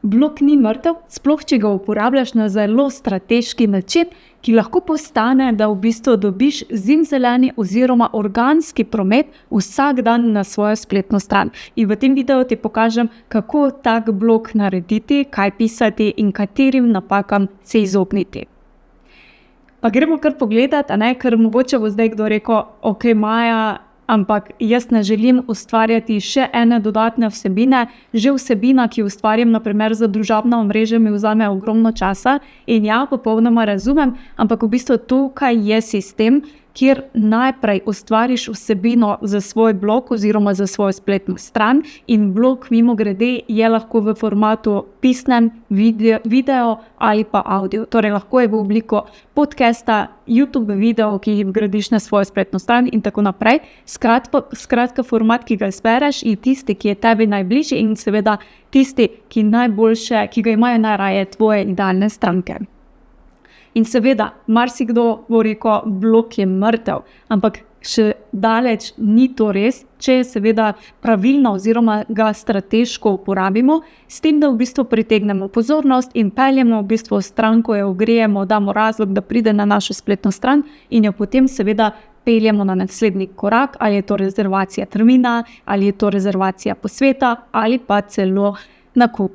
blog ni mrtev, sploh če ga uporabljaš na zelo strateški način, ki lahko postane, da v bistvu dobiš zimzeleni oziroma organski promet vsak dan na svojo spletno stran. In v tem videu ti pokažem, kako tak blog narediti, kaj pisati in katerim napakam se izogniti. Pa gremo kar pogledat, ker mogoče bo zdaj kdo rekel, ok, Maja, ampak jaz ne želim ustvarjati še ene dodatne vsebine. Že vsebina, ki ustvarjam, na primer za družabna omrežja, mi vzame ogromno časa in ja, popolnoma razumem, ampak v bistvu tukaj je sistem, kjer najprej ustvariš vsebino za svoj blog oziroma za svojo spletno stran in blog mimogrede je lahko v formatu pisnem, video ali pa audio. Torej lahko je v obliko podcasta, YouTube video, ki jih vgradiš na svojo spletno stran in tako naprej. Skratka, format, ki ga izbereš, je tisti, ki je tebi najbližji in seveda tisti, ki ga imajo najraje tvoje idealne stranke. In seveda, marsikdo bo rekel, blog je mrtev, ampak še daleč ni to res, če seveda pravilno oziroma ga strateško uporabimo, s tem, da v bistvu pritegnemo pozornost in peljemo v bistvu stranko, jo ogrejemo, damo razlog, da pride na našo spletno stran in jo potem seveda peljemo na naslednji korak, ali je to rezervacija termina, ali je to rezervacija posveta ali pa celo nakup.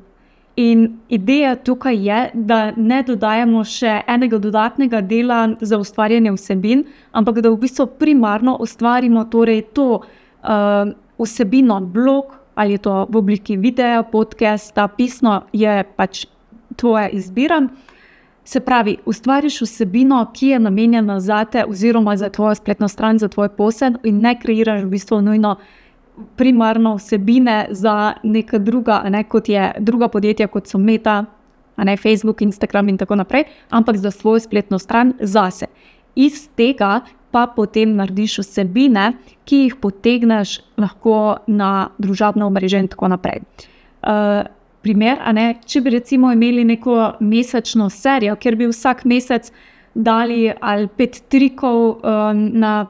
In ideja tukaj je, da ne dodajamo še enega dodatnega dela za ustvarjanje vsebin, ampak da v bistvu primarno ustvarimo torej to vsebino blog, ali je to v obliki videa, podcasta, pisno je pač tvoja izbira. Se pravi, ustvariš vsebino, ki je namenjena zate oziroma za tvojo spletno stran, za tvoj posel in ne kreiraš v bistvu nujno primarno vsebine za neka druga, kot je druga podjetja, kot so Meta, Facebook, Instagram in tako naprej, ampak za svojo spletno stran zase. Iz tega pa potem narediš vsebine, ki jih potegneš lahko na družabna omrežja in tako naprej. Primer, če bi recimo imeli neko mesečno serijo, kjer bi vsak mesec dali ali 5 trikov na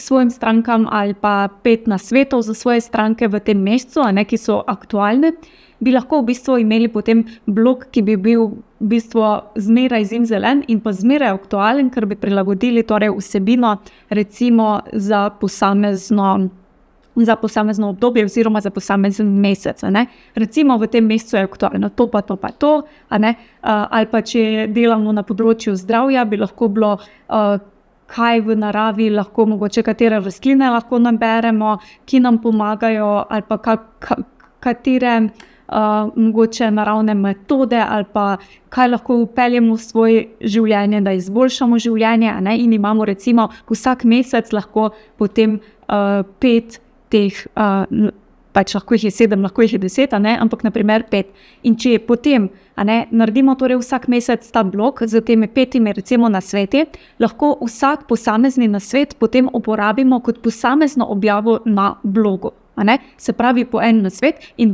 svojim strankam ali pa 5 nasvetov za svoje stranke v tem mesecu, ki so aktualne, bi lahko v bistvu imeli potem blog, ki bi bil v bistvu zmeraj zimzelen in pa zmeraj aktualen, ker bi prilagodili torej vsebino recimo za posamezno obdobje oziroma za posamezen mesec. Recimo v tem mesecu je aktualno to pa to pa to, ali pa če delamo na področju zdravja, bi lahko bilo kaj v naravi, lahko mogoče katere rastline lahko naberemo, ki nam pomagajo, ali pa katere mogoče naravne metode, ali pa kaj lahko vpeljemo v svoje življenje, da izboljšamo življenje, in imamo recimo vsak mesec lahko potem 5 teh, pač lahko jih je 7, lahko jih je 10, ampak na primer 5. In če potem naredimo torej vsak mesec ta blog z temi 5 recimo nasveti, lahko vsak posamezni nasvet potem uporabimo kot posamezno objavo na blogu. Se pravi po en nasvet in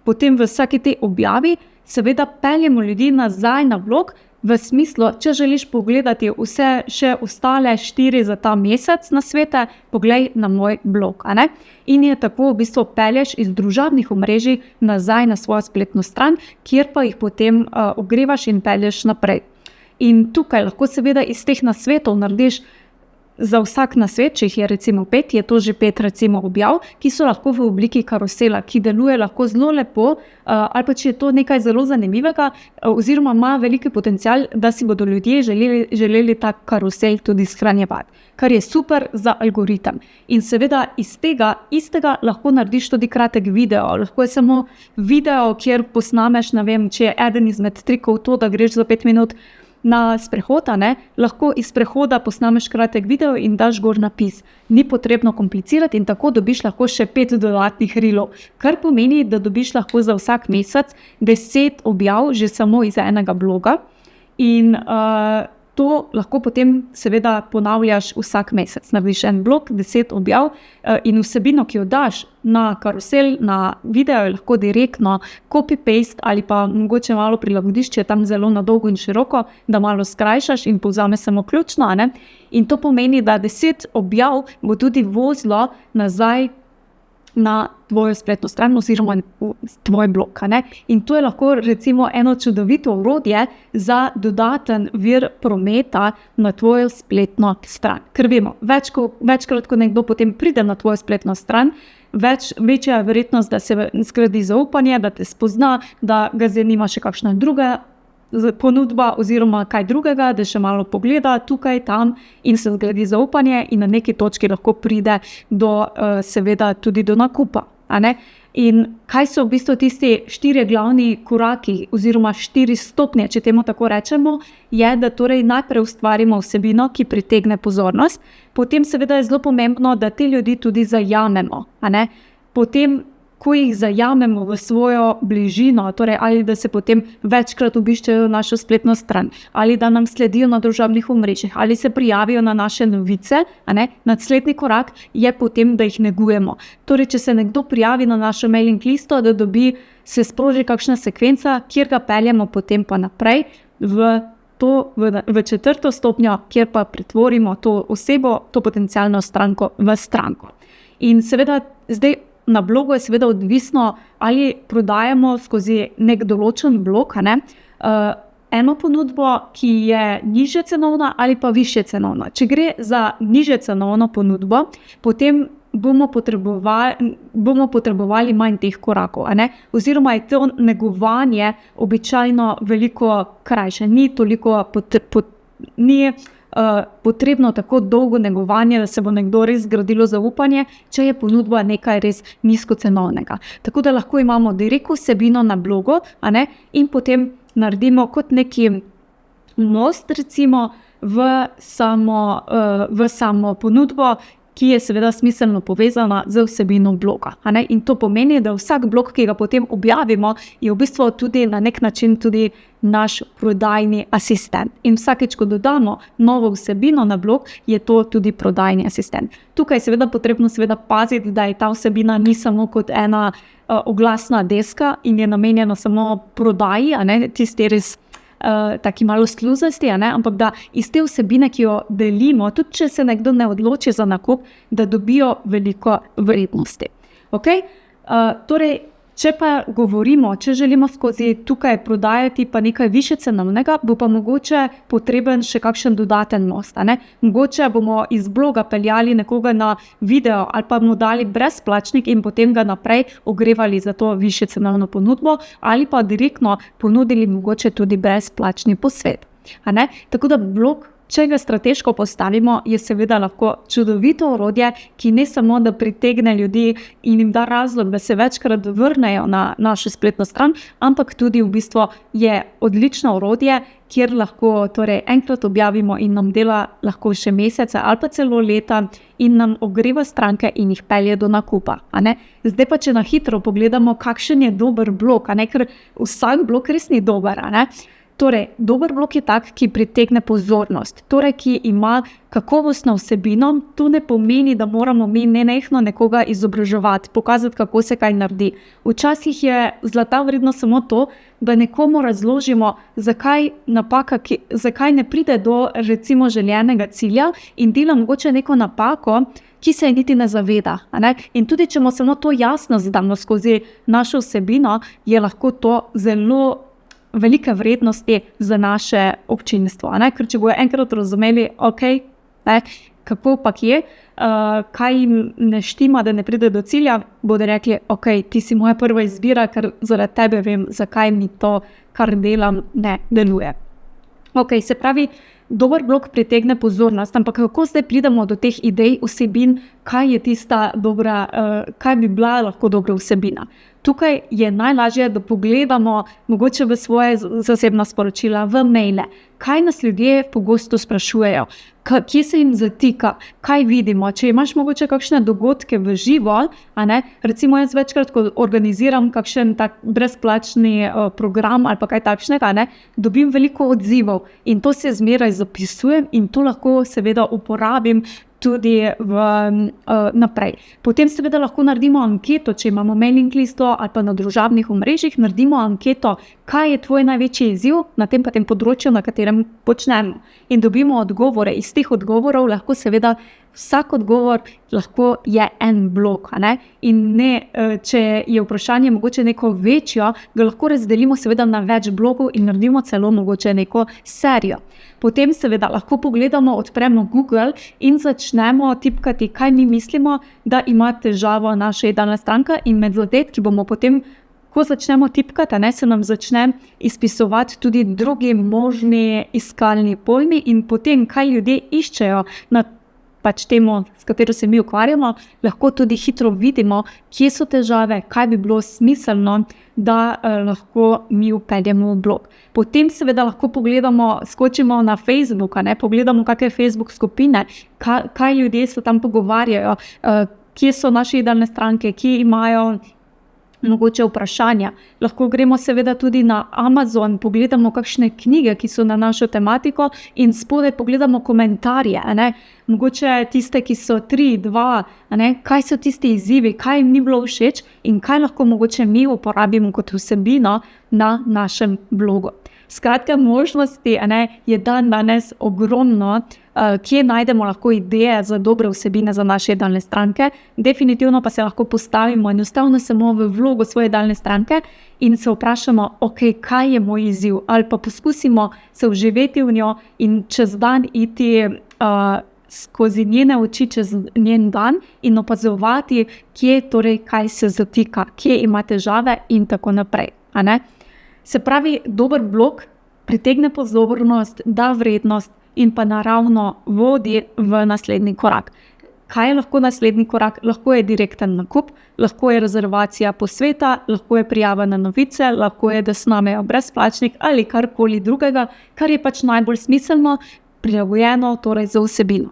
potem v vsaki tej objavi seveda peljemo ljudi nazaj na blog, v smislu, če želiš pogledati vse še ostale 4 za ta mesec nasvete, poglej na moj blog. In je tako v bistvu pelješ iz družabnih omrežij nazaj na svojo spletno stran, kjer pa jih potem ogrevaš in pelješ naprej. In tukaj lahko seveda iz teh nasvetov narediš za vsak nasvet, če jih je recimo 5, je to že 5 recimo objav, ki so lahko v obliki karusela, ki deluje lahko zelo lepo, ali pa če je to nekaj zelo zanimivega, oziroma ima veliki potencial, da si bodo ljudje želeli ta karusel tudi shranjevati, kar je super za algoritem. In seveda iz tega istega lahko narediš tudi kratek video, lahko je samo video, kjer posnameš, če je eden izmed trikov to, da greš za 5 minut na sprehod, lahko iz sprehoda posnameš kratek video in daš gor napis. Ni potrebno komplicirati in tako dobiš lahko še 5 dodatnih reelov, kar pomeni, da dobiš lahko za vsak mesec 10 objav že samo iz enega bloga in to lahko potem seveda ponavljaš vsak mesec. Narediš en blog, 10 objav in vsebino, ki jo daš na karusel, na video, je lahko direktno copy-paste ali pa mogoče malo prilagodiš, če je tam zelo na dolgo in široko, da malo skrajšaš in povzame samo ključno. In to pomeni, da 10 objav bo tudi vozilo nazaj na tvojo spletno stran oziroma tvoj blog. In to je lahko recimo eno čudovito orodje za dodaten vir prometa na tvojo spletno stran. Ker vemo, večkrat, ko nekdo potem pride na tvojo spletno stran, večja je verjetnost, da se zgradi zaupanje, da te spozna, da ga zanima še kakšna druga ponudba oziroma kaj drugega, da še malo pogleda tukaj, tam in se zgradi zaupanje in na neki točki lahko pride do, seveda tudi do nakupa. In kaj so v bistvu tisti 4 glavni koraki oziroma 4 stopnje, če temu tako rečemo, je, da torej najprej ustvarimo vsebino, ki pritegne pozornost, potem seveda je zelo pomembno, da te ljudi tudi zajamemo. Potem, ko jih zajamemo v svojo bližino, torej ali da se potem večkrat obiščejo našo spletno stran, ali da nam sledijo na družabnih omrežjih, ali se prijavijo na naše novice, naslednji korak je potem, da jih negujemo. Torej, če se nekdo prijavi na našo mailing listo, da se sproži kakšna sekvenca, kjer ga peljemo potem pa naprej v 4. stopnjo, kjer pa pretvorimo to osebo, to potencialno stranko v stranko. In seveda zdaj na blogu je seveda odvisno, ali prodajamo skozi nek določen blog, eno ponudbo, ki je nižje cenovna ali pa višje cenovna. Če gre za nižje cenovno ponudbo, potem bomo potrebovali manj teh korakov, oziroma je to negovanje običajno veliko krajše, ni toliko potrebno tako dolgo negovanje, da se bo nekdo res zgradilo zaupanje, če je ponudba nekaj res nizkocenovnega. Tako da lahko imamo direktno vsebino na blogu, in potem naredimo kot neki most recimo v samo ponudbo, ki je seveda smiselno povezana z vsebino bloga. In to pomeni, da vsak blog, ki ga potem objavimo, je v bistvu tudi na nek način tudi naš prodajni asistent. In vsakeč, ko dodamo novo vsebino na blog, je to tudi prodajni asistent. Tukaj je seveda potrebno paziti, da je ta vsebina ni samo kot ena oglasna deska in je namenjena samo prodaji, tisti res taki malo sluzasti, ampak da iz te vsebine, ki jo delimo, tudi če se nekdo ne odloči za nakup, da dobijo veliko vrednosti. Torej, če pa govorimo, če želimo skozi tukaj prodajati pa nekaj višje cenovnega, bo pa mogoče potreben še kakšen dodaten most. Mogoče bomo iz bloga peljali nekoga na video ali pa mu dali brezplačnik in potem ga naprej ogrevali za to višje cenovno ponudbo ali pa direktno ponudili mogoče tudi brezplačni posvet. Tako da blog, če ga strateško postavimo, je seveda lahko čudovito orodje, ki ne samo, da pritegne ljudi in jim da razlog, da se večkrat vrnejo na našo spletno stran, ampak tudi v bistvu je odlično orodje, kjer lahko torej enkrat objavimo in nam dela lahko še mesece ali pa celo leta in nam ogreva stranke in jih pelje do nakupa. Zdaj pa, če na hitro pogledamo, kakšen je dober blog, ker vsak blog res ni dober. Torej, dober blog je tak, ki pritegne pozornost, torej, ki ima kakovostno vsebino. To ne pomeni, da moramo mi nenehno nekoga izobraževati, pokazati, kako se kaj naredi. Včasih je zlata vredno samo to, da nekomu razložimo, zakaj ne pride do recimo željenega cilja in dela mogoče neko napako, ki se je niti ne zaveda. In tudi, če mu samo to jasno zadamo skozi našo vsebino, je lahko to zelo velike vrednosti za naše občinstvo. Ker če bojo enkrat razumeli, kako pa je, kaj jim ne štima, da ne pride do cilja, bodo rekli, ti si moja prva izbira, ker zaradi tebe vem, zakaj mi to, kar delam, ne deluje. Se pravi, dober blog pritegne pozornost, ampak kako zdaj pridemo do teh idej, vsebin, kaj je tista dobra, kaj bi bila lahko dobra vsebina. Tukaj je najlažje, da pogledamo mogoče v svoje zasebna sporočila, v maile, kaj nas ljudje pogosto sprašujejo, kje se jim zatika, kaj vidimo. Če imaš mogoče kakšne dogodke v živo, recimo jaz večkrat, ko organiziram kakšen tak brezplačni program ali pa kaj takšnega, dobim veliko odzivov in to se zmeraj zapisujem in to lahko seveda uporabim tudi naprej. Potem seveda lahko naredimo anketo, če imamo mailing listo ali pa na družabnih omrežjih, naredimo anketo, kaj je tvoj največji izziv na tem področju, na katerem počnemo. In dobimo odgovore. Iz teh odgovorov lahko seveda vsak odgovor lahko je en blok, in ne, če je vprašanje mogoče neko večjo, ga lahko razdelimo seveda na več blokov in naredimo celo mogoče neko serijo. Potem seveda lahko pogledamo, odpremo Google in začnemo tipkati, kaj mi mislimo, da ima težavo naša idealna stranka, in med zadetki bomo potem, ko začnemo tipkati, se nam začne izpisovati tudi drugi možni iskalni pojmi, in potem, kaj ljudje iščejo na temo, s katero se mi ukvarjamo, lahko tudi hitro vidimo, kje so težave, kaj bi bilo smiselno, da lahko mi vpeljemo v blog. Potem seveda lahko pogledamo, skočimo na Facebook, pogledamo, kakšne Facebook skupine, kaj ljudje se tam pogovarjajo, kje so naše idealne stranke, kje imajo mogoče vprašanja. Lahko gremo seveda tudi na Amazon, pogledamo kakšne knjige, ki so na našo tematiko, in spodaj pogledamo komentarje, mogoče tiste, ki so 3, 2, kaj so tisti izzivi, kaj jim ni bilo všeč in kaj lahko mogoče mi uporabimo kot vsebino na našem blogu. Skratka, možnosti je danes ogromno, kje najdemo lahko ideje za dobre vsebine za naše idealne stranke. Definitivno pa se lahko postavimo enostavno samo v vlogo svoje idealne stranke in se vprašamo, kaj je moj izziv, ali pa poskusimo se vživeti v njo in čez dan iti skozi njene oči, čez njen dan in opazovati, kaj se zatika, kje ima težave in tako naprej. Se pravi, dober blog pritegne pozornost, da vrednost in pa naravno vodi v naslednji korak. Kaj je lahko naslednji korak? Lahko je direkten nakup, lahko je rezervacija posveta, lahko je prijava na novice, lahko je, da snamejo brezplačnik ali karkoli drugega, kar je najbolj smiselno, prilagojeno torej za vsebino.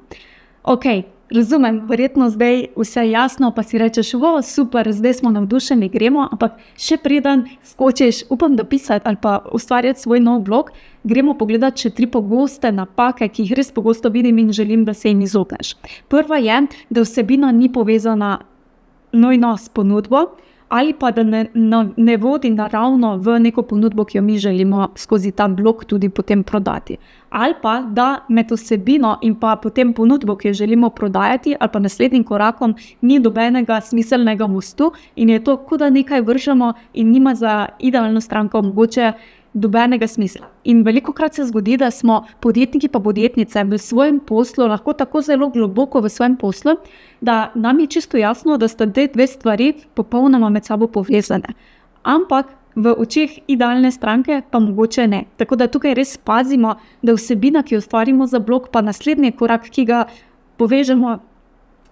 Razumem, verjetno zdaj vse jasno, pa si rečeš, super, zdaj smo navdušeni, gremo, ampak še preden skočiš, upam, da pisati ali pa ustvarjati svoj nov blog, gremo pogledati še 3 pogoste napake, ki jih res pogosto vidim in želim, da se jim izogneš. Prva je, da vsebina ni povezana nujno s ponudbo, ali pa da ne vodi naravno v neko ponudbo, ki jo mi želimo skozi ta blog tudi potem prodati. Ali pa da med vsebino in pa potem ponudbo, ki jo želimo prodajati, ali pa naslednjim korakom ni dobenega smiselnega mostu in je to, kot da nekaj vržemo in nima za idealno stranko mogoče dobenega smisla. In velikokrat se zgodi, da smo podjetniki pa podjetnice v svojem poslu, lahko tako zelo globoko v svojem poslu, da nam je čisto jasno, da sta te 2 stvari popolnoma med sabo povezane. Ampak v očeh idealne stranke pa mogoče ne. Tako da tukaj res pazimo, da vsebina, ki jo ustvarimo za blog, pa naslednji korak, ki ga povežemo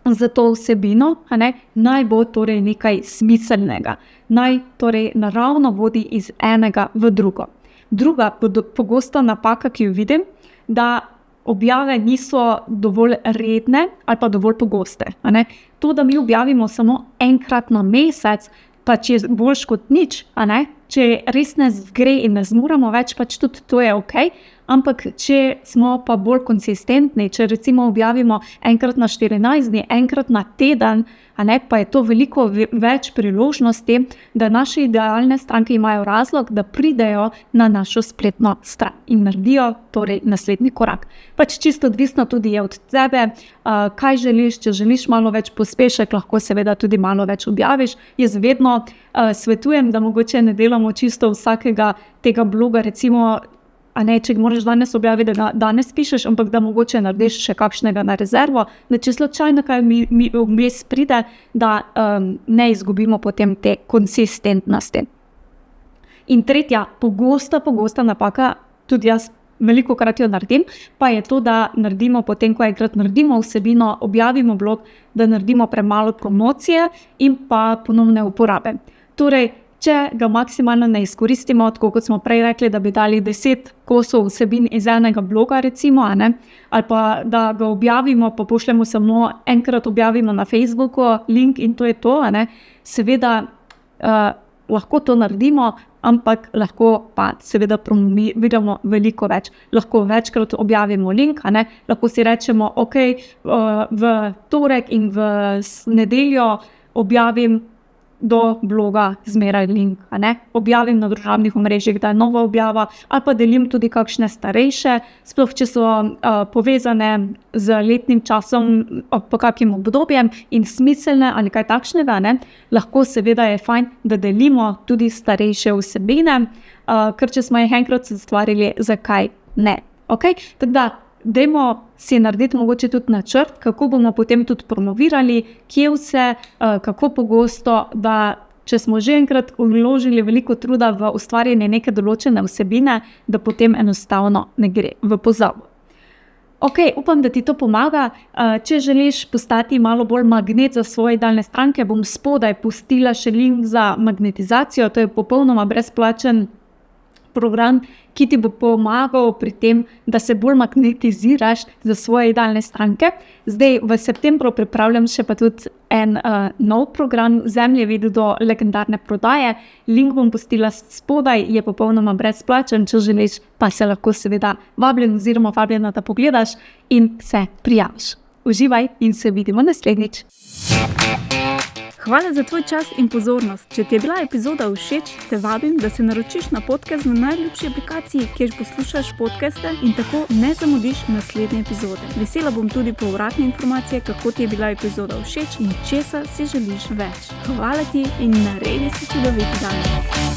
za to vsebino, naj bo torej nekaj smiselnega. Naj torej naravno vodi iz enega v drugo. Druga pogosta napaka, ki jo vidim, da objave niso dovolj redne ali pa dovolj pogoste. To, da mi objavimo samo enkrat na mesec, pa če je boljš kot nič, če res ne gre in ne zmoremo več, tudi to je okej. Ampak če smo pa bolj konsistentni, če recimo objavimo enkrat na 14 dni, enkrat na teden, pa je to veliko več priložnosti, da naše idealne stranke imajo razlog, da pridejo na našo spletno stran in naredijo torej naslednji korak. Čisto odvisno tudi je od tebe, kaj želiš. Če želiš malo več pospešek, lahko seveda tudi malo več objaviš. Jaz vedno svetujem, da mogoče ne delamo čisto vsakega tega bloga, recimo, če moraš danes objaviti, da danes pišeš, ampak da mogoče narediš še kakšnega na rezervo, da če slučajno kaj mi vmes pride, da ne izgubimo potem te konsistentnosti. In tretja, pogosta napaka, tudi jaz velikokrat jo naredim, pa je to, da naredimo potem, ko enkrat naredimo vsebino, objavimo blog, da naredimo premalo promocije in pa ponovne uporabe. Torej, če ga maksimalno ne izkoristimo, tako kot smo prej rekli, da bi dali 10 kosov vsebin iz enega bloga, recimo, ali pa da ga objavimo, pa pošljemo samo enkrat objavimo na Facebooku link in to je to, seveda lahko to naredimo, ampak lahko pa seveda promoviramo veliko več. Lahko večkrat objavimo link, lahko si rečemo, v torek in v nedeljo objavim do bloga zmeraj link, objavim na družabnih omrežjih, da je nova objava, ali pa delim tudi kakšne starejše, sploh če so povezane z letnim časom, po kakim obdobjem in smiselne ali kaj takšnega, lahko seveda je fajn, da delimo tudi starejše vsebine, ker če smo jih enkrat ustvarili, zakaj ne. Okay? Tako da, dajmo si narediti mogoče tudi načrt, kako bomo potem tudi promovirali, kje vse, kako pogosto, da če smo že enkrat vložili veliko truda v ustvarjanje neke določene vsebine, da potem enostavno ne gre v pozabo. Ok, upam, da ti to pomaga. Če želiš postati malo bolj magnet za svoje idealne stranke, bom spodaj pustila še link za magnetizacijo, to je popolnoma brezplačen program, ki ti bo pomagal pri tem, da se bolj magnetiziraš za svoje idealne stranke. Zdaj v septembru pripravljam še pa tudi en nov program, Zemljevid do legendarne prodaje. Link bom pustila spodaj, je popolnoma brezplačen, če želiš, pa se lahko seveda vabljena, da pogledaš in se prijaviš. Uživaj in se vidimo naslednjič. Hvala za tvoj čas in pozornost. Če ti je bila epizoda všeč, te vabim, da se naročiš na podcast na najljubši aplikaciji, kjer poslušaš podcaste in tako ne zamudiš naslednje epizode. Vesela bom tudi povratne informacije, kako ti je bila epizoda všeč in česa si želiš več. Hvala ti in naredi si čudovit dan.